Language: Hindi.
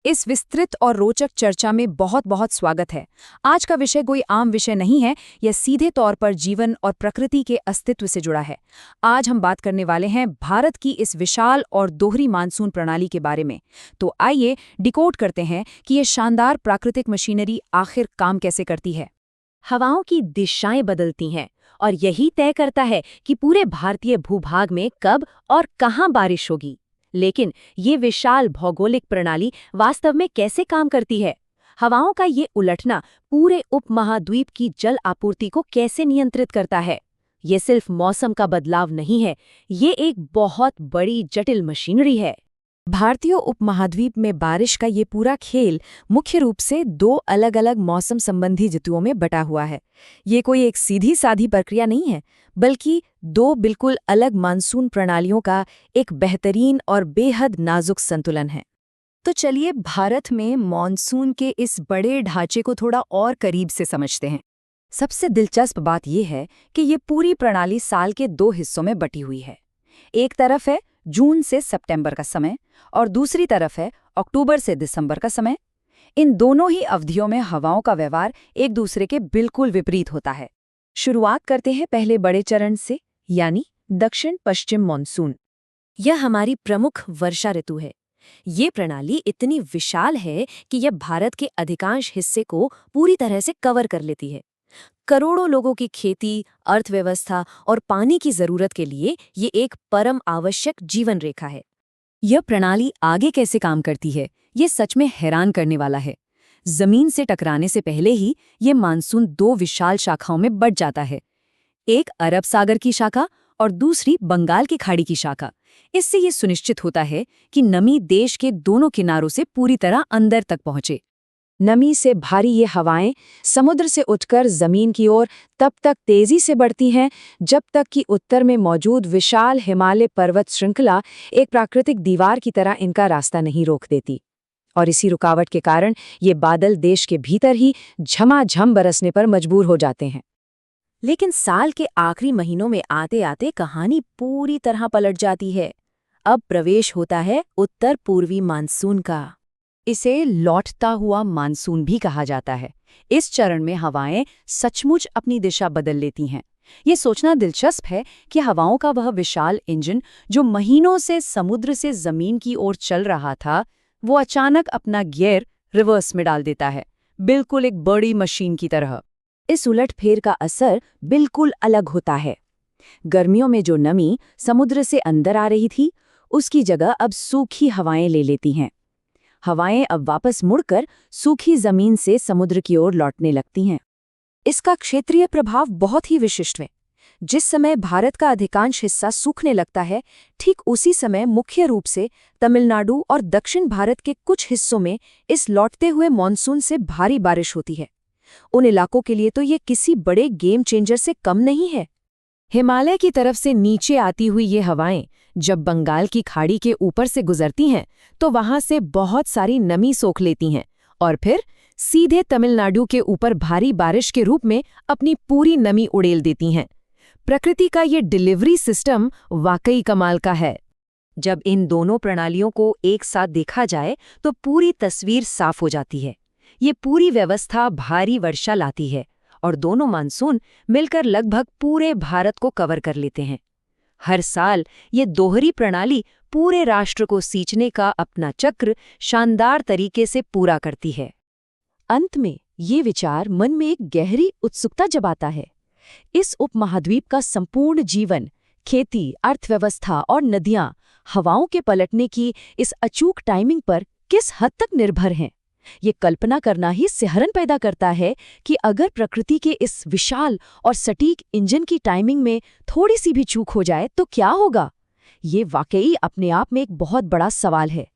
इस विस्तृत और रोचक चर्चा में बहुत बहुत स्वागत है। आज का विषय कोई आम विषय नहीं है, यह सीधे तौर पर जीवन और प्रकृति के अस्तित्व से जुड़ा है। आज हम बात करने वाले हैं भारत की इस विशाल और दोहरी मानसून प्रणाली के बारे में। तो आइए डिकोड करते हैं कि ये शानदार प्राकृतिक मशीनरी आखिर काम कैसे करती है। हवाओं की दिशाएं बदलती हैं और यही तय करता है कि पूरे भारतीय भूभाग में कब और कहां बारिश होगी। लेकिन ये विशाल भौगोलिक प्रणाली वास्तव में कैसे काम करती है? हवाओं का ये उलटना पूरे उपमहाद्वीप की जल आपूर्ति को कैसे नियंत्रित करता है? ये सिर्फ मौसम का बदलाव नहीं है, ये एक बहुत बड़ी जटिल मशीनरी है। भारतीय उपमहाद्वीप में बारिश का ये पूरा खेल मुख्य रूप से दो अलग अलग मौसम संबंधी ऋतुओं में बटा हुआ है। ये कोई एक सीधी साधी प्रक्रिया नहीं है, बल्कि दो बिल्कुल अलग मानसून प्रणालियों का एक बेहतरीन और बेहद नाजुक संतुलन है। तो चलिए भारत में मॉनसून के इस बड़े ढांचे को थोड़ा और करीब से समझते हैं। सबसे दिलचस्प बात यह है कि ये पूरी प्रणाली साल के दो हिस्सों में बटी हुई है। एक तरफ है जून से सितंबर का समय और दूसरी तरफ है अक्टूबर से दिसंबर का समय। इन दोनों ही अवधियों में हवाओं का व्यवहार एक दूसरे के बिल्कुल विपरीत होता है। शुरुआत करते हैं पहले बड़े चरण से, यानी दक्षिण पश्चिम मॉनसून। यह हमारी प्रमुख वर्षा ऋतु है। ये प्रणाली इतनी विशाल है कि यह भारत के अधिकांश हिस्से को पूरी तरह से कवर कर लेती है। करोड़ों लोगों की खेती, अर्थव्यवस्था और पानी की जरूरत के लिए ये एक परम आवश्यक जीवन रेखा है। यह प्रणाली आगे कैसे काम करती है, ये सच में हैरान करने वाला है। जमीन से टकराने से पहले ही ये मानसून दो विशाल शाखाओं में बंट जाता है, एक अरब सागर की शाखा और दूसरी बंगाल की खाड़ी की शाखा। इससे ये सुनिश्चित होता है कि नमी देश के दोनों किनारों से पूरी तरह अंदर तक पहुंचे। नमी से भारी ये हवाएं समुद्र से उठकर जमीन की ओर तब तक तेजी से बढ़ती हैं जब तक कि उत्तर में मौजूद विशाल हिमालय पर्वत श्रृंखला एक प्राकृतिक दीवार की तरह इनका रास्ता नहीं रोक देती। और इसी रुकावट के कारण ये बादल देश के भीतर ही झमाझम बरसने पर मजबूर हो जाते हैं। लेकिन साल के आखिरी महीनों में आते आते कहानी पूरी तरह पलट जाती है। अब प्रवेश होता है उत्तर पूर्वी मानसून का। इसे लौटता हुआ मानसून भी कहा जाता है। इस चरण में हवाएं सचमुच अपनी दिशा बदल लेती हैं। ये सोचना दिलचस्प है कि हवाओं का वह विशाल इंजन जो महीनों से समुद्र से जमीन की ओर चल रहा था, वो अचानक अपना गियर रिवर्स में डाल देता है, बिल्कुल एक बड़ी मशीन की तरह। इस उलटफेर का असर बिल्कुल अलग होता है। गर्मियों में जो नमी समुद्र से अंदर आ रही थी, उसकी जगह अब सूखी हवाएं ले लेती हैं। हवाएं अब वापस मुड़कर सूखी जमीन से समुद्र की ओर लौटने लगती हैं। इसका क्षेत्रीय प्रभाव बहुत ही विशिष्ट है। जिस समय भारत का अधिकांश हिस्सा सूखने लगता है, ठीक उसी समय मुख्य रूप से तमिलनाडु और दक्षिण भारत के कुछ हिस्सों में इस लौटते हुए मॉनसून से भारी बारिश होती है। उन इलाकों के लिए तो ये किसी बड़े गेम चेंजर से कम नहीं है। हिमालय की तरफ से नीचे आती हुई ये हवाएं जब बंगाल की खाड़ी के ऊपर से गुजरती हैं, तो वहां से बहुत सारी नमी सोख लेती हैं और फिर सीधे तमिलनाडु के ऊपर भारी बारिश के रूप में अपनी पूरी नमी उड़ेल देती हैं। प्रकृति का ये डिलीवरी सिस्टम वाकई कमाल का है। जब इन दोनों प्रणालियों को एक साथ देखा जाए तो पूरी तस्वीर साफ हो जाती है। ये पूरी व्यवस्था भारी वर्षा लाती है और दोनों मानसून मिलकर लगभग पूरे भारत को कवर कर लेते हैं। हर साल ये दोहरी प्रणाली पूरे राष्ट्र को सींचने का अपना चक्र शानदार तरीके से पूरा करती है। अंत में ये विचार मन में एक गहरी उत्सुकता जगाता है। इस उपमहाद्वीप का संपूर्ण जीवन, खेती, अर्थव्यवस्था और नदियां हवाओं के पलटने की इस अचूक टाइमिंग पर किस हद तक निर्भर हैं? ये कल्पना करना ही सिहरन पैदा करता है कि अगर प्रकृति के इस विशाल और सटीक इंजन की टाइमिंग में थोड़ी सी भी चूक हो जाए तो क्या होगा? ये वाकई अपने आप में एक बहुत बड़ा सवाल है।